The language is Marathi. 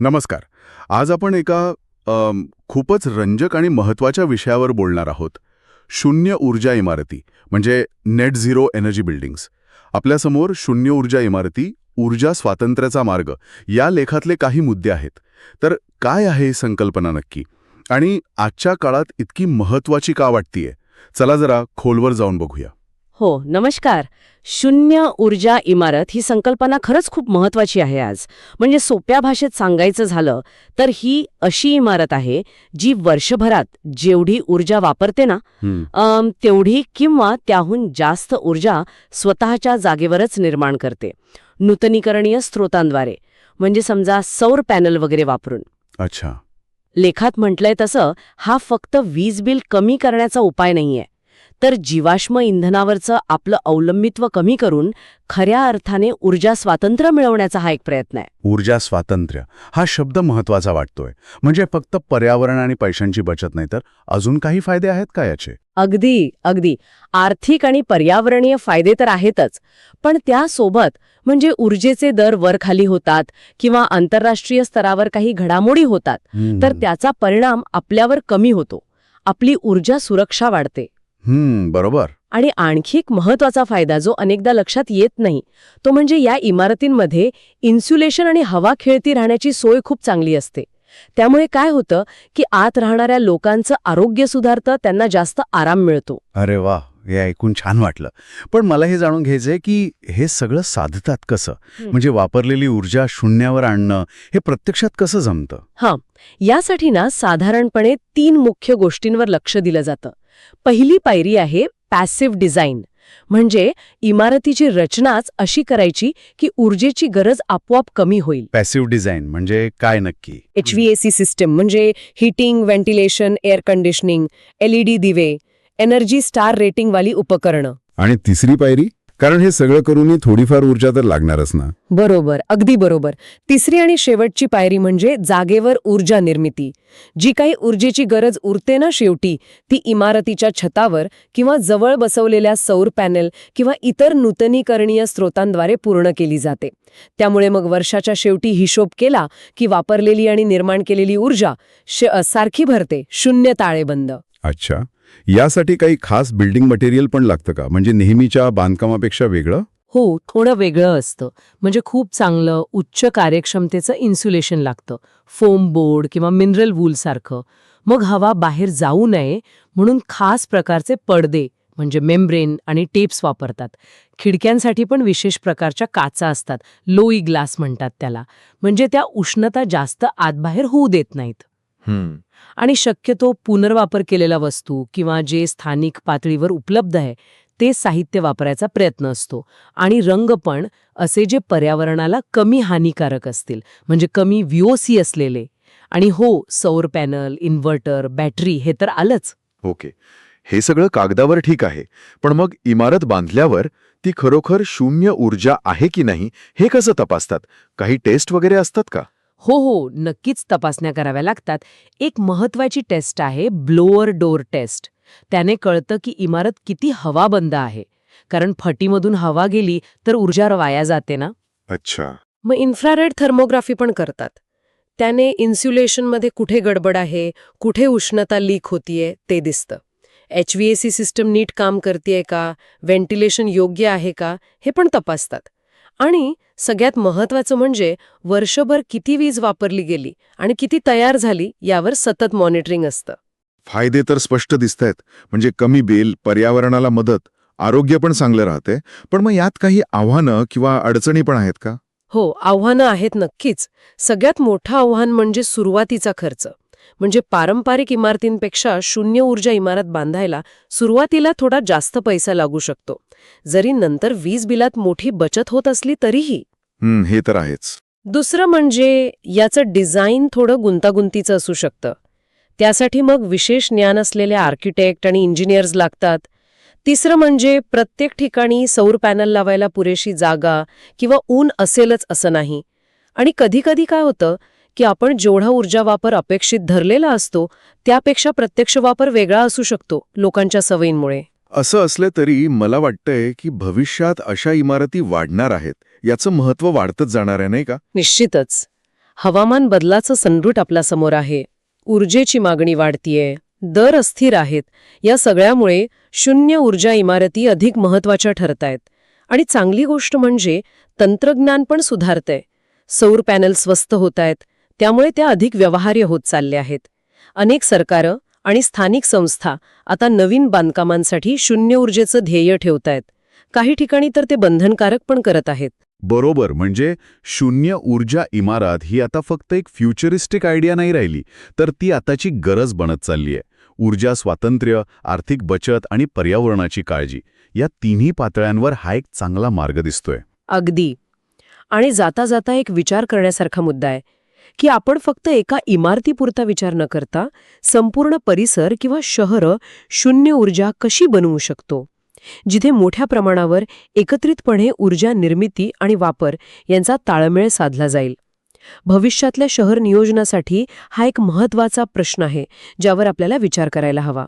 नमस्कार. आज आपण एका खूपच रंजक आणि महत्त्वाच्या विषयावर बोलणार आहोत. शून्य ऊर्जा इमारती म्हणजे नेट झिरो एनर्जी बिल्डिंग्स. आपल्यासमोर शून्य ऊर्जा इमारती, ऊर्जा स्वातंत्र्याचा मार्ग या लेखातले काही मुद्दे आहेत. तर काय आहे ही संकल्पना नक्की आणि आजच्या काळात इतकी महत्त्वाची का वाटतीये? चला जरा खोलवर जाऊन बघूया. हो, नमस्कार. शून्य ऊर्जा इमारत ही संकल्पना खरंच खूप महत्वाची आहे आज. म्हणजे सोप्या भाषेत सांगायचं झालं तर ही अशी इमारत आहे जी वर्षभरात जेवढी ऊर्जा वापरते ना तेवढी किंवा त्याहून जास्त ऊर्जा स्वतःच्या जागेवरच निर्माण करते, नूतनीकरणीय स्रोतांद्वारे. म्हणजे समजा सौर पॅनल वगैरे वापरून. अच्छा. लेखात म्हटलंय तसं हा फक्त वीज बिल कमी करण्याचा उपाय नाहीये, तर जीवाश्म इंधनावरचं आपलं अवलंबित्व कमी करून खऱ्या अर्थाने ऊर्जा स्वातंत्र्य मिळवण्याचा हा एक प्रयत्न आहे. ऊर्जा स्वातंत्र्य हा शब्द महत्त्वाचा वाटतोय. म्हणजे फक्त पर्यावरण आणि पैशांची बचत नाही, तर अजून काही फायदे आहेत का याचे? अगदी अगदी आर्थिक आणि पर्यावरणीय फायदे तर आहेतच, पण त्यासोबत म्हणजे ऊर्जेचे दर वरखाली होतात किंवा आंतरराष्ट्रीय स्तरावर काही घडामोडी होतात, तर त्याचा परिणाम आपल्यावर कमी होतो. आपली ऊर्जा सुरक्षा वाढते. बरोबर. आणि आणखी एक महत्वाचा फायदा जो अनेकदा लक्षात येत नाही, तो म्हणजे या इमारतींमध्ये इन्सुलेशन आणि हवा खेळती राहण्याची सोय खूप चांगली असते. त्यामुळे काय होतं की आत राहणाऱ्या लोकांचं आरोग्य सुधारतं, त्यांना जास्त आराम मिळतो. अरे वा, हे ऐकून छान वाटलं. पण मला हे जाणून घ्यायचंय की हे सगळं साधतात कसं? म्हणजे वापरलेली ऊर्जा शून्यावर आणणं हे प्रत्यक्षात कसं जमतं? हां, यासाठी ना साधारणपणे 3 मुख्य गोष्टींवर लक्ष दिलं जातं. पहिली पायरी आहे पॅसिव्ह डिझाईन. म्हणजे इमारतीची रचनाच अशी करायची की ऊर्जेची गरज आपोआप कमी होईल. पॅसिव्ह डिझाईन म्हणजे काय नक्की? HVAC सिस्टम म्हणजे heating, ventilation, air conditioning, LED दिवे, एनर्जी स्टार रेटिंगवाली उपकरणं. आणि तिसरी पायरी? कारण हे सगळं करूनही थोडीफार ऊर्जा तर लागणारच ना. बरोबर, अगदी बरोबर. तिसरी आणि शेवटची पायरी म्हणजे जागेवर ऊर्जा निर्मिती. जी काही ऊर्जेची गरज उरते ना शेवटी, ती इमारतीच्या छतावर किंवा जवळ बसवलेल्या सौर पॅनेल किंवा इतर नूतनीकरणीय स्रोतांद्वारे पूर्ण केली जाते. त्यामुळे मग वर्षाच्या शेवटी हिशोब केला की वापरलेली आणि निर्माण केलेली ऊर्जा सारखी भरते, शून्य ताळेबंद. अच्छा. यासाठी काही खास बिल्डिंग मटेरियल पण लागतं का? म्हणजे नेहमीच्या बांधकामापेक्षा वेगळं? हो, थोडं वेगळं असतं. म्हणजे खूप चांगलं उच्च कार्यक्षमतेचं इन्सुलेशन लागतं, फोम बोर्ड किंवा मिनरल वूल सारखं. मग हवा बाहेर जाऊ नये म्हणून खास प्रकारचे पडदे म्हणजे मेम्ब्रेन आणि टेप्स वापरतात. खिडक्यांसाठी पण विशेष प्रकारच्या काचा असतात, लोई ग्लास म्हणतात त्याला. म्हणजे त्या उष्णता जास्त आतबाहेर होऊ देत नाहीत. आणि शक्यतो पुनर्वापर केलेल्या वस्तू किंवा जे स्थानिक पातळीवर उपलब्ध आहे ते साहित्य वापरायचा प्रयत्न असतो. आणि रंग पण असे जे पर्यावरणाला कमी हानिकारक असतील, म्हणजे कमी VOC असलेले. आणि हो, सौर पॅनल, इन्व्हर्टर, बॅटरी हे तर आलंच. ओके, हे सगळं कागदावर ठीक आहे, पण मग इमारत बांधल्यावर ती खरोखर शून्य ऊर्जा आहे की नाही हे कसं तपासतात? काही टेस्ट वगैरे असतात का? हो, नक्कीच तपासण्या कराव्या लागतात. एक महत्वाची टेस्ट आहे ब्लोअर डोअर टेस्ट. त्याने कळतं की इमारत किती हवाबंद आहे, कारण फटीमधून हवा गेली तर ऊर्जा वाया जाते ना. अच्छा. मग इन्फ्रारेड थर्मोग्राफी पण करतात. त्याने इन्सुलेशनमध्ये कुठे गडबड आहे, कुठे उष्णता लीक होतीये ते दिसतं. HVAC सिस्टम नीट काम करतेय का, व्हेंटिलेशन योग्य आहे का हे पण तपासतात. आणि सगळ्यात महत्त्वाचं म्हणजे वर्षभर किती वीज वापरली गेली आणि किती तयार झाली यावर सतत मॉनिटरिंग असतं. फायदे तर स्पष्ट दिसतायत. म्हणजे कमी बिल, पर्यावरणाला मदत, आरोग्य पण चांगलं राहते. पण मग यात काही आव्हानं किंवा अडचणी पण आहेत का? हो, आव्हानं आहेत नक्कीच. सगळ्यात मोठं आव्हान म्हणजे सुरुवातीचा खर्च. म्हणजे पारंपरिक इमारतींपेक्षा शून्य ऊर्जा इमारत बांधायला सुरुवातीला थोडा जास्त पैसा लागू शकतो, जरी नंतर वीज बिलात मोठी बचत होत असली तरीही. हे तर आहेच. दुसरं म्हणजे याचं डिझाईन थोडं गुंतागुंतीचं असू शकतं. त्यासाठी मग विशेष ज्ञान असलेले आर्किटेक्ट आणि इंजिनियर्स लागतात. तिसरं म्हणजे प्रत्येक ठिकाणी सौर पॅनल लावायला पुरेशी जागा किंवा ऊन असेलच असं नाही. आणि कधीकधी काय होतं की आपण जेवढा ऊर्जा वापर अपेक्षित धरलेला असतो त्यापेक्षा प्रत्यक्ष वापर वेगळा असू शकतो लोकांच्या सवयींमुळे. असं असलं तरी मला वाटतंय की भविष्यात अशा इमारती वाढणार आहेत. याचं महत्त्व वाढतच जाणार आहे, नाही का? निश्चितच. हवामान बदलाचं संरूट आपल्यासमोर आहे, ऊर्जेची मागणी वाढतीये, दर अस्थिर आहेत. या सगळ्यामुळे शून्य ऊर्जा इमारती अधिक महत्वाच्या ठरतायत. आणि चांगली गोष्ट म्हणजे तंत्रज्ञान पण सुधारतंय. सौर पॅनल स्वस्त होत आहेत, त्यामुळे त्या अधिक व्यवहार्य होत चालल्या आहेत. अनेक सरकारं आणि स्थानिक संस्था आता नवीन बांधकामांसाठी शून्य ऊर्जेचं ध्येय ठेवतायत. काही ठिकाणी तर ते बंधनकारक पण करत आहेत. बरोबर, म्हणजे शून्य ऊर्जा इमारत ही आता फक्त एक फ्युचरिस्टिक आयडिया नाही राहिली, तर ती आताची गरज बनत चालली आहे. ऊर्जा स्वातंत्र्य, आर्थिक बचत आणि पर्यावरणाची काळजी या तिन्ही पातळ्यांवर हा एक चांगला मार्ग दिसतोय. अगदी. आणि जाता जाता एक विचार करण्यासारखा मुद्दा आहे की आपण फक्त एका इमारतीपुरता विचार न करता संपूर्ण परिसर किंवा शहरं शून्य ऊर्जा कशी बनवू शकतो, जिथे मोठ्या प्रमाणावर एकत्रितपणे ऊर्जा निर्मिती आणि वापर यांचा ताळमेळ साधला जाईल. भविष्यातल्या शहर नियोजनासाठी हा एक महत्त्वाचा प्रश्न आहे, ज्यावर आपल्याला विचार करायला हवा.